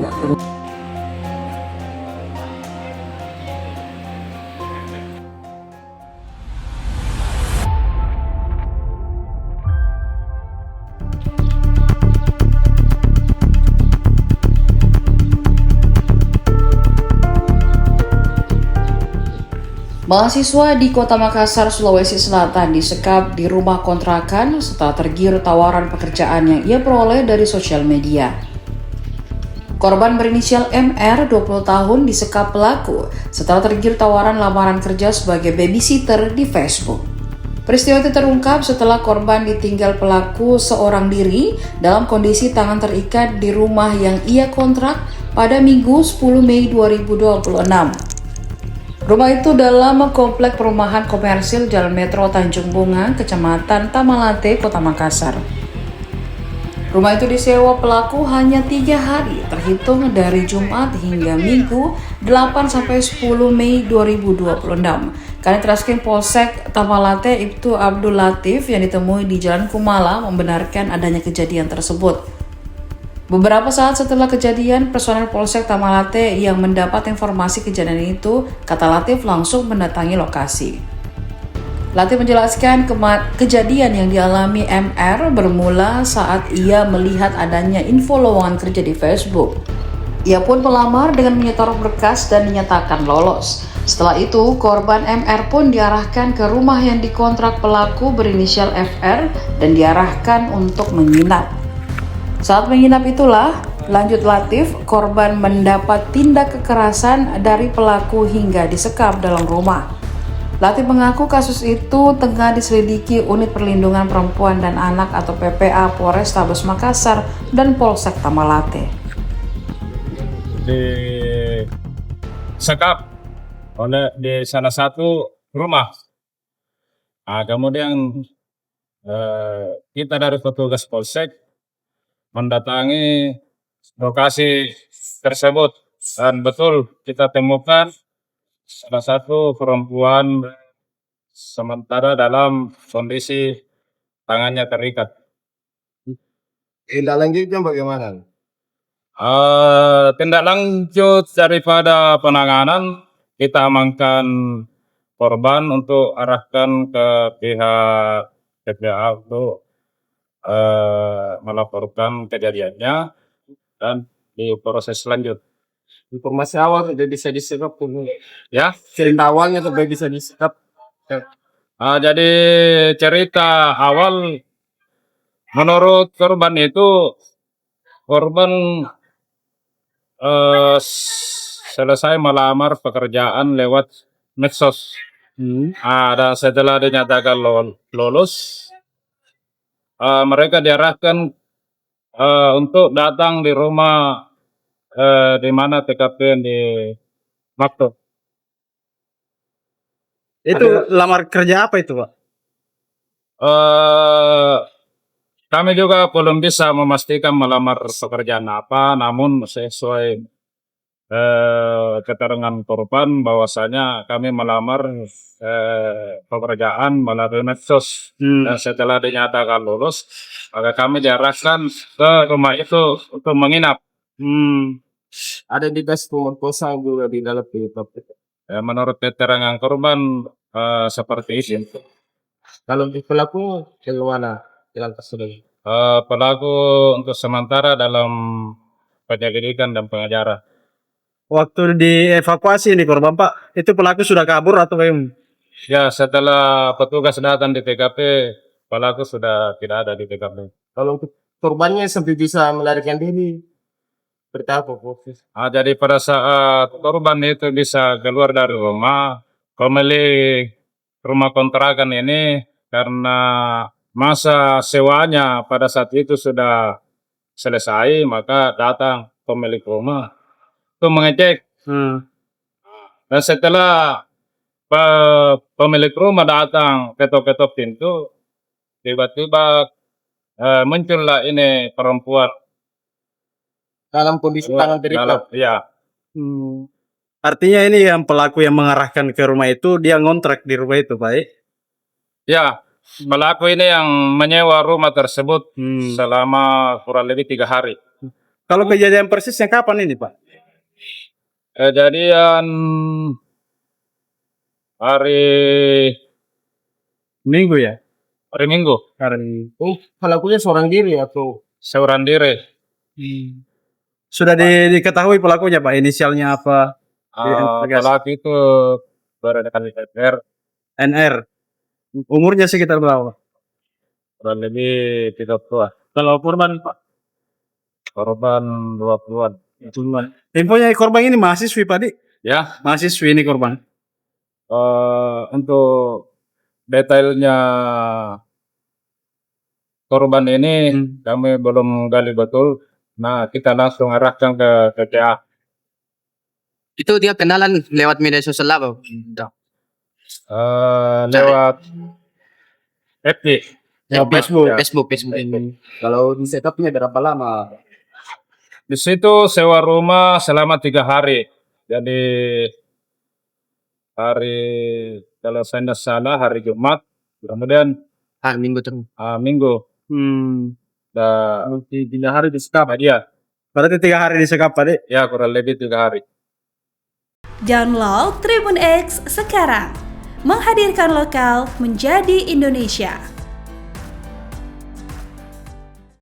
Mahasiswa di Kota Makassar, Sulawesi Selatan disekap di rumah kontrakan setelah tergiur tawaran pekerjaan yang ia peroleh dari sosial media. Korban berinisial MR, 20 tahun, disekap pelaku setelah tergiur tawaran lamaran kerja sebagai babysitter di Facebook. Peristiwa itu terungkap setelah korban ditinggal pelaku seorang diri dalam kondisi tangan terikat di rumah yang ia kontrak pada Minggu 10 Mei 2026. Rumah itu dalam komplek perumahan komersil Jalan Metro Tanjung Bunga, Kecamatan Tamalate, Kota Makassar. Rumah itu disewa pelaku hanya 3 hari, terhitung dari Jumat hingga Minggu 8-10 Mei 2026. Kanit Reskrim Polsek Tamalate Ibtu Abdul Latif yang ditemui di Jalan Kumala membenarkan adanya kejadian tersebut. Beberapa saat setelah kejadian, personel Polsek Tamalate yang mendapat informasi kejadian itu, kata Latif, langsung mendatangi lokasi. Latif menjelaskan kejadian yang dialami MR bermula saat ia melihat adanya info lowongan kerja di Facebook. Ia pun melamar dengan menyetor berkas dan dinyatakan lolos. Setelah itu, korban MR pun diarahkan ke rumah yang dikontrak pelaku berinisial FR dan diarahkan untuk menginap. Saat menginap itulah, lanjut Latif, korban mendapat tindak kekerasan dari pelaku hingga disekap dalam rumah. Latif mengaku kasus itu tengah diselidiki Unit Perlindungan Perempuan dan Anak atau PPA Polrestabes Makassar dan Polsek Tamalate. Disekap oleh di salah satu rumah. Kemudian kita dari petugas Polsek mendatangi lokasi tersebut dan betul kita temukan salah satu perempuan sementara dalam kondisi tangannya terikat. Tindak lanjutnya bagaimana? Tindak lanjut daripada penanganan, kita amankan korban untuk arahkan ke pihak PPA untuk melaporkan kejadiannya dan diproses lanjut. Informasi awal sudah bisa disekap Ya, cerita awalnya sudah bisa disekap. jadi cerita awal menurut korban itu, korban selesai melamar pekerjaan lewat medsos. Dan setelah dinyatakan lolos, mereka diarahkan untuk datang di rumah di mana TKP di Makto. Itu lamar kerja apa itu, Pak? Kami juga belum bisa memastikan melamar pekerjaan apa, namun sesuai keterangan korban bahwasanya kami melamar pekerjaan melalui medsos. Dan setelah dinyatakan lulus, maka kami diarahkan ke rumah itu untuk menginap. Ada di tes pemerkosaan juga di dalam itu. Menurut keterangan korban seperti itu. Kalau di pelaku bagaimana? Jalan tersebut. Pelaku untuk sementara dalam penyelidikan dan pengejaran. Waktu dievakuasi nih korban, Pak, itu pelaku sudah kabur atau bagaimana? Ya, setelah petugas datang di TKP, pelaku sudah tidak ada di TKP. Kalau untuk korbannya sampai bisa melarikan diri, berapa proses? Jadi pada saat korban itu bisa keluar dari rumah, pemilik rumah kontrakan ini karena masa sewanya pada saat itu sudah selesai, maka datang pemilik rumah untuk mengecek. Dan setelah pemilik rumah datang ketok-ketok pintu, tiba-tiba muncullah ini perempuan Dalam kondisi tangan terikat. Ya. Artinya ini yang pelaku yang mengarahkan ke rumah itu, dia ngontrak di rumah itu, Pak? Ya, pelaku ini yang menyewa rumah tersebut selama kurang lebih 3 hari. Kalau kejadian persisnya kapan ini, Pak? Kejadian hari Minggu ya? hari Minggu, Hari Oh, pelakunya seorang diri atau seorang diri. sudah diketahui pelakunya, Pak. Inisialnya apa? Tegas. Pelaku itu bernama NR, NR. Umurnya sekitar berapa? kurang lebih 30. Kalau korban, Pak? Korban 20-an. Infonya korban ini mahasiswi, Pak, Di? Ya, Mahasiswi ini korban. untuk detailnya korban ini kami belum gali betul. Nah, kita langsung arahkan ke TTA. Itu dia kenalan lewat media sosial apa? Lewat FB. Ya, Facebook. Ya. Facebook. Kalau di setupnya berapa lama? Di situ sewa rumah selama 3 hari. Jadi hari, kalau saya tidak salah, hari Jumat, kemudian Minggu terus. Minggu. Nanti 3 hari disekap. Dia, Berarti 3 hari disekap, Pak, Di? ya kurang lebih 3 hari. Download Tribun X sekarang. Menghadirkan lokal menjadi Indonesia.